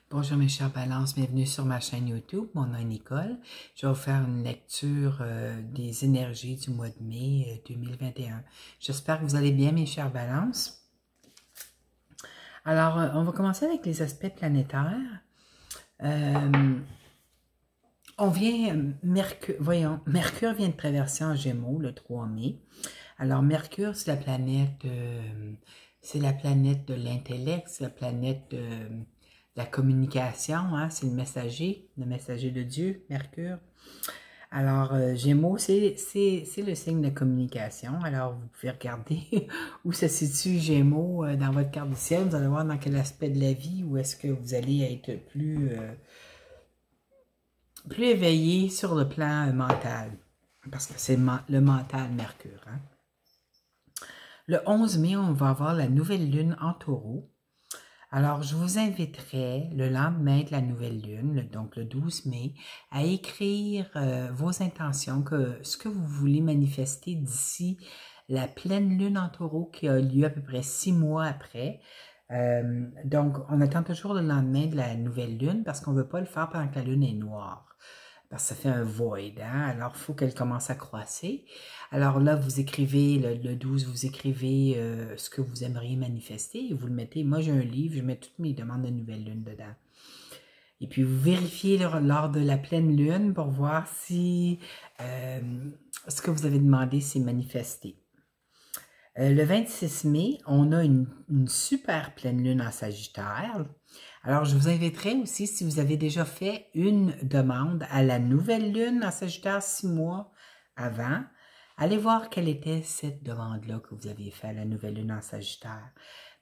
Bonjour mes chers balances, bienvenue sur ma chaîne YouTube. Mon nom est Nicole. Je vais vous faire une lecture des énergies du mois de mai 2021. J'espère que vous allez bien mes chers balances. Alors, on va commencer avec les aspects planétaires. Mercure vient de traverser en Gémeaux le 3 mai. Alors, Mercure, c'est la planète de l'intellect, c'est la planète de la communication, hein, c'est le messager de Dieu, Mercure. Alors, Gémeaux, c'est le signe de communication. Alors, vous pouvez regarder où se situe Gémeaux dans votre carte du ciel. Vous allez voir dans quel aspect de la vie, où est-ce que vous allez être plus éveillé sur le plan mental. Parce que c'est le mental, Mercure. Hein. Le 11 mai, on va avoir la nouvelle lune en taureau. Alors, je vous inviterai le lendemain de la nouvelle lune, donc le 12 mai, à écrire vos intentions, ce que vous voulez manifester d'ici la pleine lune en taureau qui a lieu à peu près 6 mois après. Donc, on attend toujours le lendemain de la nouvelle lune parce qu'on ne veut pas le faire pendant que la lune est noire. Parce que ça fait un void, hein? Alors il faut qu'elle commence à croisser. Alors là, vous écrivez, le 12, vous écrivez ce que vous aimeriez manifester et vous le mettez. Moi, j'ai un livre, je mets toutes mes demandes de nouvelle lune dedans. Et puis, vous vérifiez lors de la pleine lune pour voir si ce que vous avez demandé s'est manifesté. Le 26 mai, on a une super pleine lune en Sagittaire. Alors, je vous inviterai aussi, si vous avez déjà fait une demande à la nouvelle lune en Sagittaire 6 mois avant, allez voir quelle était cette demande-là que vous aviez fait à la nouvelle lune en Sagittaire.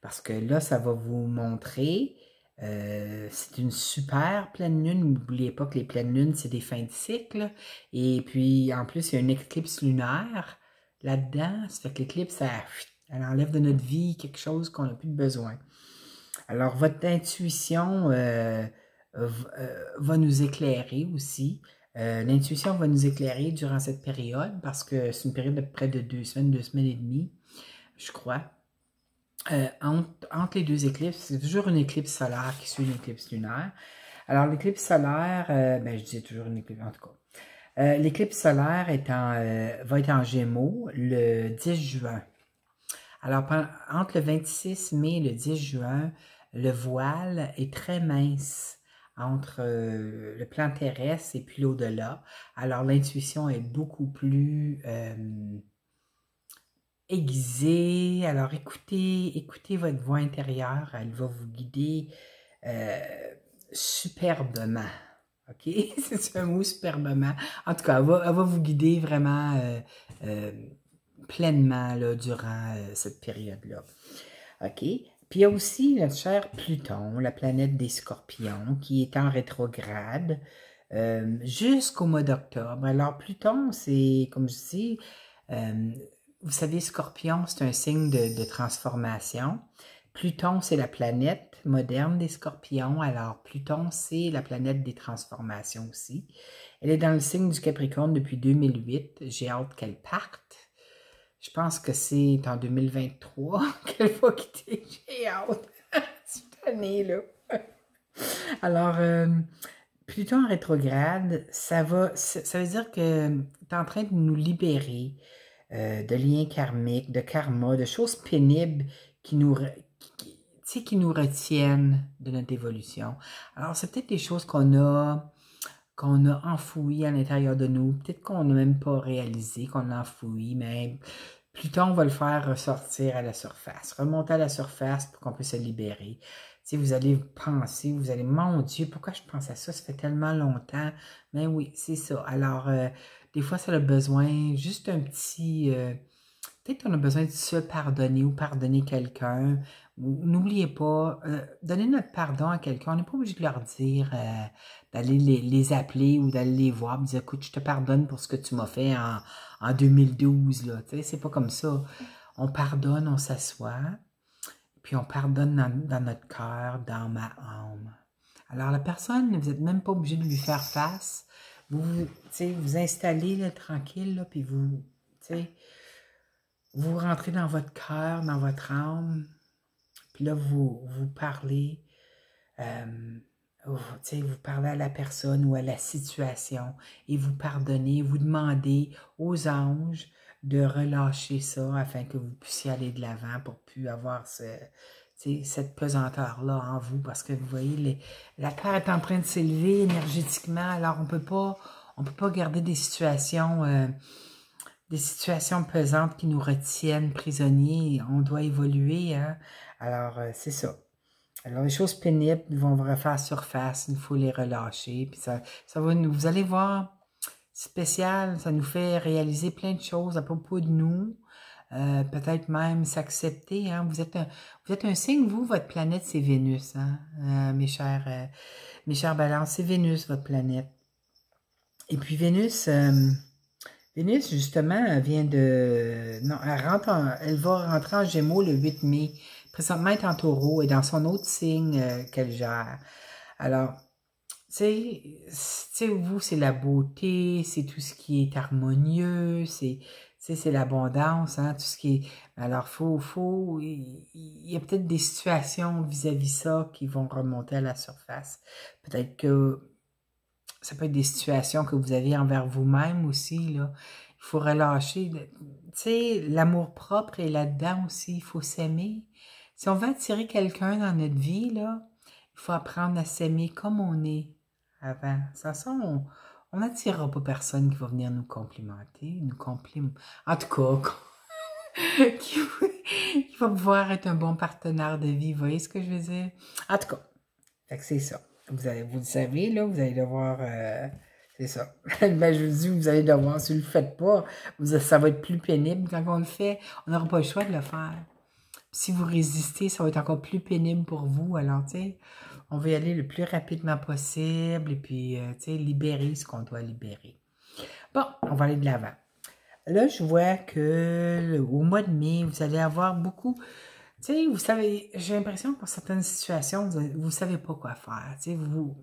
Parce que là, ça va vous montrer, c'est une super pleine lune. N'oubliez pas que les pleines lunes, c'est des fins de cycle. Et puis, en plus, il y a une éclipse lunaire là-dedans. Ça fait que l'éclipse, elle enlève de notre vie quelque chose qu'on n'a plus de besoin. Alors, votre intuition va nous éclairer aussi. L'intuition va nous éclairer durant cette période parce que c'est une période de près de 2 semaines et demie, je crois. Entre les deux éclipses, c'est toujours une éclipse solaire qui suit une éclipse lunaire. Alors, l'éclipse solaire, je disais toujours une éclipse, en tout cas. L'éclipse solaire va être en Gémeaux le 10 juin. Alors, entre le 26 mai et le 10 juin, le voile est très mince entre le plan terrestre et puis l'au-delà. Alors, l'intuition est beaucoup plus aiguisée. Alors, écoutez votre voix intérieure. Elle va vous guider superbement. OK? C'est un mot superbement. En tout cas, elle va vous guider vraiment pleinement là, durant cette période-là. OK? Puis il y a aussi notre cher Pluton, la planète des Scorpions, qui est en rétrograde jusqu'au mois d'octobre. Alors Pluton, c'est, comme je dis, vous savez, Scorpion, c'est un signe de transformation. Pluton, c'est la planète moderne des Scorpions. Alors Pluton, c'est la planète des transformations aussi. Elle est dans le signe du Capricorne depuis 2008. J'ai hâte qu'elle parte. Je pense que c'est en 2023 qu'elle va quitter. J'ai hâte. Cette année-là. Alors, Pluton en rétrograde, ça veut dire que tu es en train de nous libérer de liens karmiques, de karma, de choses pénibles qui nous retiennent de notre évolution. Alors, c'est peut-être des choses qu'on a enfouies à l'intérieur de nous, peut-être qu'on n'a même pas réalisé qu'on a enfoui, mais Pluton va le faire ressortir à la surface, remonter à la surface pour qu'on puisse se libérer. Tu sais, vous allez penser, mon Dieu, pourquoi je pense à ça? Ça fait tellement longtemps. Mais oui, c'est ça. Alors, des fois, ça a besoin juste un petit... peut-être qu'on a besoin de se pardonner ou pardonner quelqu'un. N'oubliez pas, donner notre pardon à quelqu'un. On n'est pas obligé de leur dire d'aller les appeler ou d'aller les voir, dire écoute, je te pardonne pour ce que tu m'as fait en 2012. Là. Tu sais, c'est pas comme ça. On pardonne, on s'assoit, puis on pardonne dans notre cœur, dans ma âme. Alors la personne, vous n'êtes même pas obligé de lui faire face. Vous installez là, tranquille, là, puis vous rentrez dans votre cœur, dans votre âme, puis là, vous parlez vous parlez à la personne ou à la situation et vous pardonnez, vous demandez aux anges de relâcher ça afin que vous puissiez aller de l'avant pour plus avoir cette pesanteur-là en vous. Parce que vous voyez, la Terre est en train de s'élever énergétiquement, alors on peut pas garder des situations pesantes qui nous retiennent prisonniers. On doit évoluer, hein? Alors, c'est ça. Alors, les choses pénibles vont refaire surface, il faut les relâcher. Puis ça va, vous allez voir, spécial, ça nous fait réaliser plein de choses à propos de nous. Peut-être même s'accepter. Hein. Vous êtes un signe, vous, votre planète, c'est Vénus, hein, mes chers balances, c'est Vénus, votre planète. Et puis Vénus, justement, elle vient de... Non, elle va rentrer en Gémeaux le 8 mai. Présentement, elle est en Taureau et dans son autre signe qu'elle gère. Alors, tu sais, vous, c'est la beauté, c'est tout ce qui est harmonieux, c'est l'abondance, hein, tout ce qui est... Alors, il y a peut-être des situations vis-à-vis ça qui vont remonter à la surface. Peut-être que ça peut être des situations que vous avez envers vous-même aussi, là. Il faut relâcher. Tu sais, l'amour-propre est là-dedans aussi. Il faut s'aimer. Si on veut attirer quelqu'un dans notre vie, là, il faut apprendre à s'aimer comme on est avant. Sans ça, on n'attirera pas personne qui va venir nous complimenter, En tout cas, qui va pouvoir être un bon partenaire de vie. Vous voyez ce que je veux dire? En tout cas, fait que c'est ça. Vous le savez, là, vous allez devoir... c'est ça. Ben, je vous dis, vous allez devoir, si vous ne le faites pas, ça va être plus pénible. Quand on le fait, on n'aura pas le choix de le faire. Si vous résistez, ça va être encore plus pénible pour vous. Alors, tu sais, on va y aller le plus rapidement possible et puis, tu sais, libérer ce qu'on doit libérer. Bon, on va aller de l'avant. Là, je vois que au mois de mai, vous allez avoir beaucoup... Tu sais, vous savez, j'ai l'impression que pour certaines situations, vous ne savez pas quoi faire. Tu sais, vous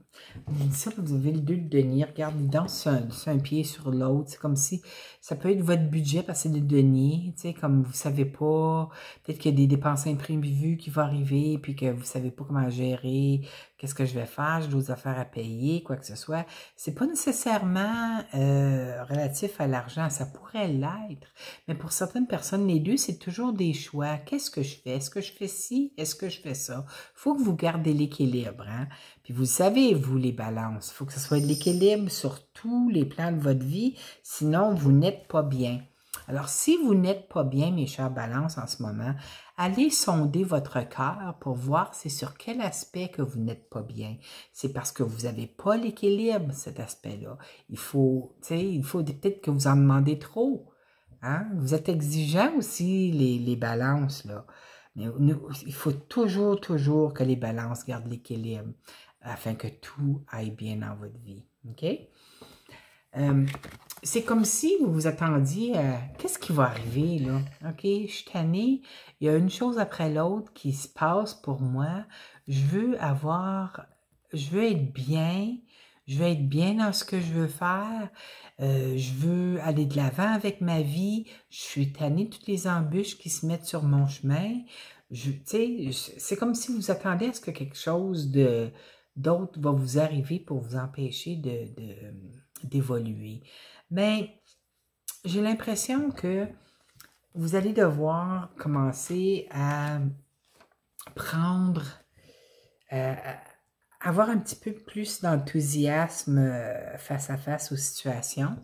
dites ça, vous avez le deux de denier, regardez, danse un pied sur l'autre. C'est comme si ça peut être votre budget parce que c'est des deniers. Tu sais, comme vous savez pas, peut-être qu'il y a des dépenses imprévues qui vont arriver, puis que vous savez pas comment gérer, qu'est-ce que je vais faire, j'ai d'autres affaires à payer, quoi que ce soit. C'est pas nécessairement relatif à l'argent, ça pourrait l'être. Mais pour certaines personnes, les deux, c'est toujours des choix. Qu'est-ce que je fais? Est-ce que je fais ci? Est-ce que je fais ça? Il faut que vous gardez l'équilibre. Hein? Puis vous savez, vous, les balances, il faut que ce soit de l'équilibre sur tous les plans de votre vie, sinon vous n'êtes pas bien. Alors, si vous n'êtes pas bien, mes chers balances, en ce moment, allez sonder votre cœur pour voir c'est sur quel aspect que vous n'êtes pas bien. C'est parce que vous n'avez pas l'équilibre, cet aspect-là. Il faut peut-être que vous en demandez trop. Hein? Vous êtes exigeants aussi, les balances, là. Mais il faut toujours que les balances gardent l'équilibre afin que tout aille bien dans votre vie. OK? C'est comme si vous vous attendiez à qu'est-ce qui va arriver, là? OK, je suis tannée. Il y a une chose après l'autre qui se passe pour moi. Je veux être bien. Je veux être bien dans ce que je veux faire. Je veux aller de l'avant avec ma vie. Je suis tannée de toutes les embûches qui se mettent sur mon chemin. C'est comme si vous attendez à ce que quelque chose d'autre va vous arriver pour vous empêcher d'évoluer. Mais j'ai l'impression que vous allez devoir commencer à prendre... avoir un petit peu plus d'enthousiasme face à face aux situations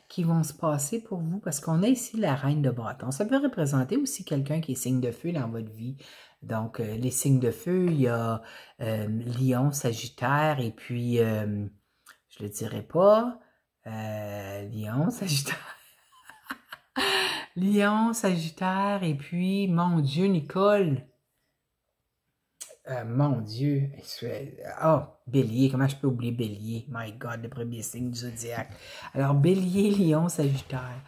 qui vont se passer pour vous, parce qu'on a ici la reine de bâton. Ça peut représenter aussi quelqu'un qui est signe de feu dans votre vie. Donc, les signes de feu, il y a Lion, Sagittaire, et puis, je le dirai pas, Lion, Sagittaire, Lion, Sagittaire, et puis, mon Dieu, Nicole, mon Dieu. Bélier. Comment je peux oublier Bélier? My God, le premier signe du zodiaque. Alors, Bélier, Lion, Sagittaire.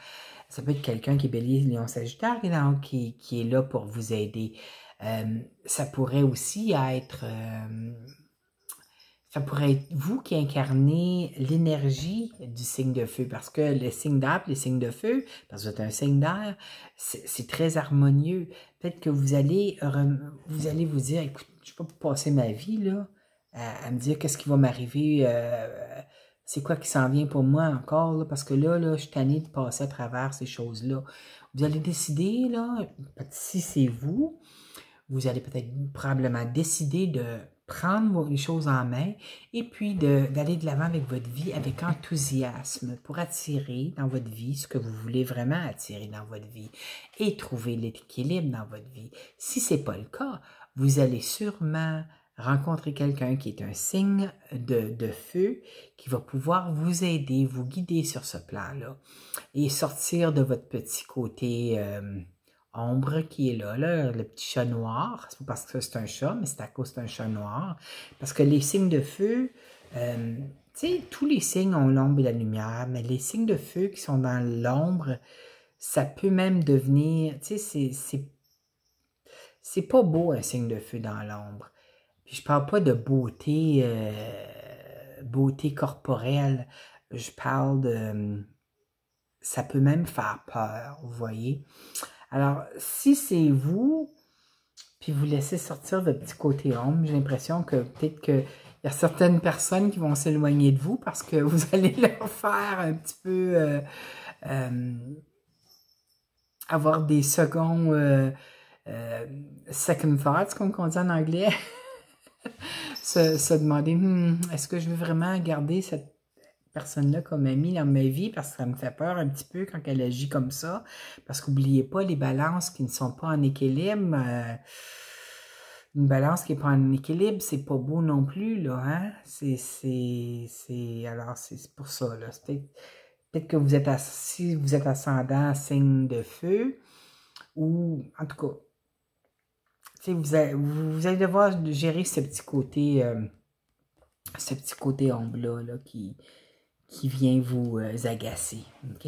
Ça peut être quelqu'un qui est Bélier, Lion, Sagittaire qui est là pour vous aider. Ça pourrait aussi être... ça pourrait être vous qui incarnez l'énergie du signe de feu, parce que les signes d'air, les signes de feu, parce que vous êtes un signe d'air, c'est très harmonieux. Peut-être que vous allez vous dire, écoute, je ne peux pas passer ma vie là à me dire qu'est-ce qui va m'arriver, c'est quoi qui s'en vient pour moi encore, là, parce que là, je suis tannée de passer à travers ces choses-là. Vous allez décider, là, si c'est vous, vous allez peut-être probablement décider de prendre les choses en main et puis d'aller de l'avant avec votre vie avec enthousiasme pour attirer dans votre vie ce que vous voulez vraiment attirer dans votre vie et trouver l'équilibre dans votre vie. Si ce n'est pas le cas, vous allez sûrement rencontrer quelqu'un qui est un signe de feu qui va pouvoir vous aider, vous guider sur ce plan-là et sortir de votre petit côté ombre qui est là, le petit chat noir. C'est pas parce que c'est un chat, mais c'est à cause que c'est un chat noir. Parce que les signes de feu, tu sais, tous les signes ont l'ombre et la lumière, mais les signes de feu qui sont dans l'ombre, ça peut même devenir, tu sais, c'est pas beau un signe de feu dans l'ombre. Puis je parle pas de beauté, beauté corporelle. Je parle de, ça peut même faire peur, vous voyez. Alors, si c'est vous, puis vous laissez sortir votre petit côté ombre, j'ai l'impression que peut-être qu'il y a certaines personnes qui vont s'éloigner de vous parce que vous allez leur faire un petit peu avoir des seconds second thoughts, comme on dit en anglais. se demander, est-ce que je veux vraiment garder cette personne-là comme amie dans ma vie parce que ça me fait peur un petit peu quand elle agit comme ça. Parce qu'oubliez pas les balances qui ne sont pas en équilibre. Une balance qui n'est pas en équilibre, c'est pas beau non plus, là, hein? Alors, c'est pour ça, là. Peut-être que vous êtes si vous êtes ascendant signe de feu, ou, en tout cas, vous allez devoir gérer ce petit côté ombre là, qui vient vous agacer, OK?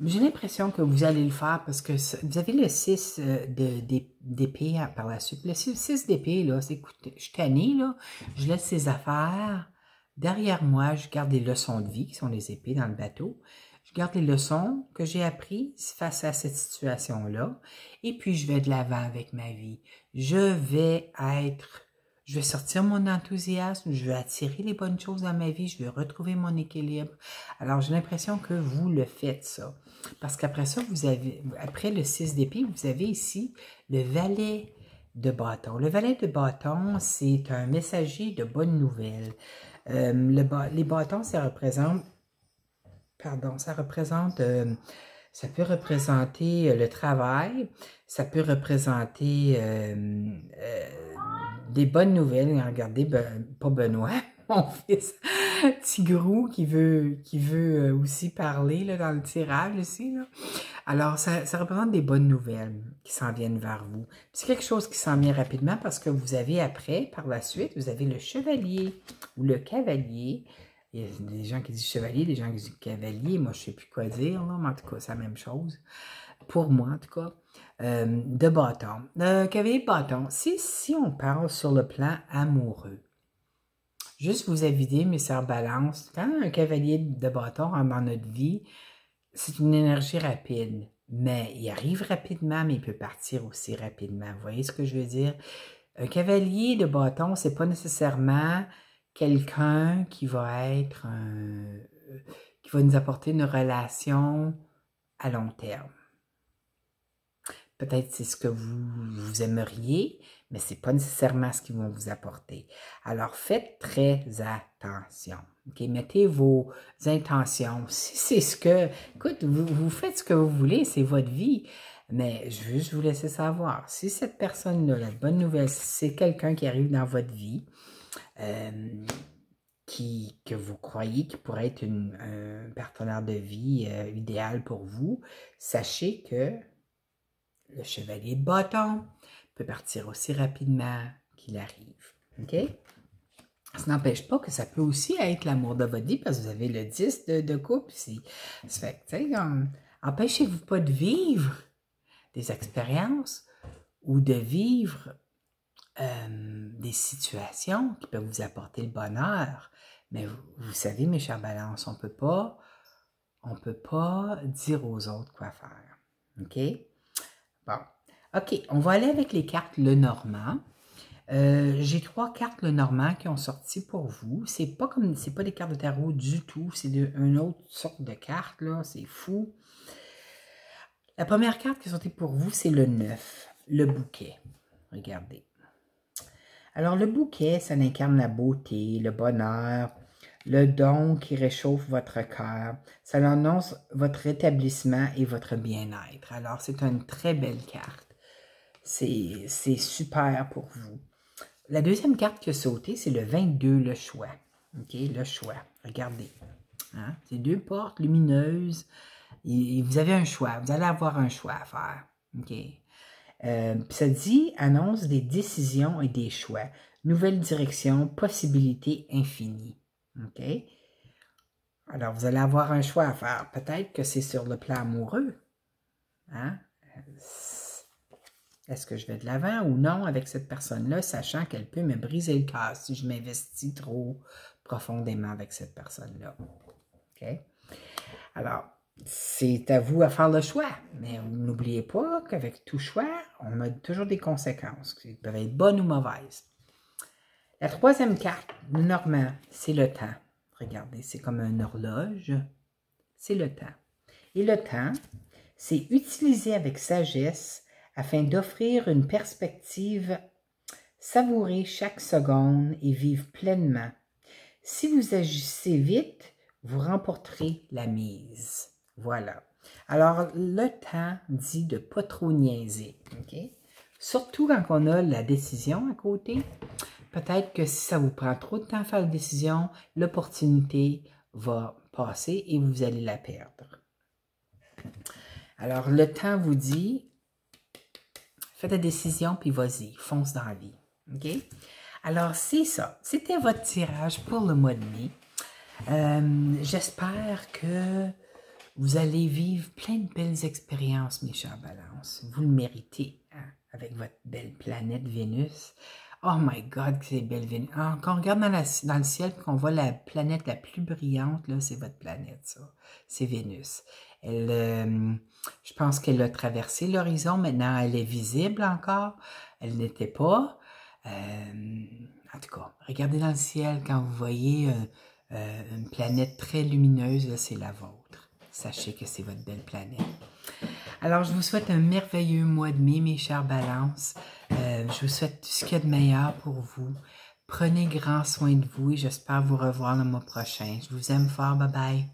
J'ai l'impression que vous allez le faire parce que vous avez le 6 d'épée par la suite. Le 6 d'épée, là, c'est, écoutez, je suis tannée, là, je laisse ces affaires derrière moi, je garde les leçons de vie qui sont les épées dans le bateau. Je garde les leçons que j'ai apprises face à cette situation-là et puis je vais de l'avant avec ma vie. Je vais sortir mon enthousiasme, je vais attirer les bonnes choses dans ma vie, je vais retrouver mon équilibre. Alors, j'ai l'impression que vous le faites, ça. Parce qu'après ça, après le 6 d'épée, vous avez ici le valet de bâton. Le valet de bâton, c'est un messager de bonnes nouvelles. Les bâtons, ça représente, ça peut représenter le travail, ça peut représenter des bonnes nouvelles. Regardez, pas Benoît, mon fils, Tigrou, qui veut aussi parler là, dans le tirage ici. Là. Alors, ça représente des bonnes nouvelles qui s'en viennent vers vous. C'est quelque chose qui s'en vient rapidement parce que vous avez après, par la suite, vous avez le chevalier ou le cavalier. Il y a des gens qui disent chevalier, des gens qui disent cavalier. Moi, je ne sais plus quoi dire, là, mais en tout cas, c'est la même chose. Pour moi, en tout cas. De bâton. Cavalier de bâton. Si on parle sur le plan amoureux, juste vous aviser, mes sœurs balance, quand un cavalier de bâton rentre dans notre vie, c'est une énergie rapide. Mais il arrive rapidement, mais il peut partir aussi rapidement. Vous voyez ce que je veux dire? Un cavalier de bâton, c'est pas nécessairement quelqu'un qui va qui va nous apporter une relation à long terme. Peut-être c'est ce que vous aimeriez, mais ce n'est pas nécessairement ce qu'ils vont vous apporter. Alors, faites très attention. Okay? Mettez vos intentions. Si c'est ce que... Écoute, vous faites ce que vous voulez, c'est votre vie. Mais je veux juste vous laisser savoir. Si cette personne-là, la bonne nouvelle, c'est quelqu'un qui arrive dans votre vie, que vous croyez qui pourrait être un partenaire de vie idéal pour vous, sachez que le chevalier de bâton peut partir aussi rapidement qu'il arrive. OK? Ça n'empêche pas que ça peut aussi être l'amour de votre vie parce que vous avez le 10 de coupe ici. Ça fait que, tu sais, empêchez-vous pas de vivre des expériences ou de vivre des situations qui peuvent vous apporter le bonheur. Mais vous savez, mes chers balances, on peut pas dire aux autres quoi faire. OK? Bon. OK, on va aller avec les cartes Lenormand. J'ai 3 cartes le Normand qui ont sorti pour vous. C'est pas des cartes de tarot du tout. C'est une autre sorte de carte, là. C'est fou. La première carte qui est sortie pour vous, c'est le 9, le bouquet. Regardez. Alors, le bouquet, ça incarne la beauté, le bonheur, le don qui réchauffe votre cœur. Ça annonce votre rétablissement et votre bien-être. Alors, c'est une très belle carte. C'est super pour vous. La deuxième carte qui a sauté, c'est le 22, le choix. OK, le choix. Regardez. Hein? C'est 2 portes lumineuses. Et vous avez un choix. Vous allez avoir un choix à faire. OK. Ça dit, annonce des décisions et des choix. Nouvelle direction, possibilités infinies. OK? Alors, vous allez avoir un choix à faire. Peut-être que c'est sur le plan amoureux. Hein? Est-ce que je vais de l'avant ou non avec cette personne-là, sachant qu'elle peut me briser le cœur si je m'investis trop profondément avec cette personne-là? OK? Alors, c'est à vous à faire le choix, mais n'oubliez pas qu'avec tout choix, on a toujours des conséquences, qui peuvent être bonnes ou mauvaises. La troisième carte, Normand, c'est le temps. Regardez, c'est comme une horloge. C'est le temps. Et le temps, c'est utiliser avec sagesse afin d'offrir une perspective, savourer chaque seconde et vivre pleinement. Si vous agissez vite, vous remporterez la mise. Voilà. Alors, le temps dit de ne pas trop niaiser. Okay? Surtout quand on a la décision à côté. Peut-être que si ça vous prend trop de temps à faire la décision, l'opportunité va passer et vous allez la perdre. Alors, le temps vous dit, faites la décision puis vas-y, fonce dans la vie. OK? Alors, c'est ça. C'était votre tirage pour le mois de mai. J'espère que vous allez vivre plein de belles expériences, mes chers balances. Vous le méritez, hein, avec votre belle planète Vénus. Oh my God, que c'est belle Vénus. Ah, quand on regarde dans le ciel et qu'on voit la planète la plus brillante, là, c'est votre planète, ça. C'est Vénus. Elle, je pense qu'elle a traversé l'horizon. Maintenant, elle est visible encore. Elle n'était pas. En tout cas, regardez dans le ciel quand vous voyez une planète très lumineuse, c'est la vôtre. Sachez que c'est votre belle planète. Alors, je vous souhaite un merveilleux mois de mai, mes chères balances. Je vous souhaite tout ce qu'il y a de meilleur pour vous. Prenez grand soin de vous et j'espère vous revoir le mois prochain. Je vous aime fort. Bye bye.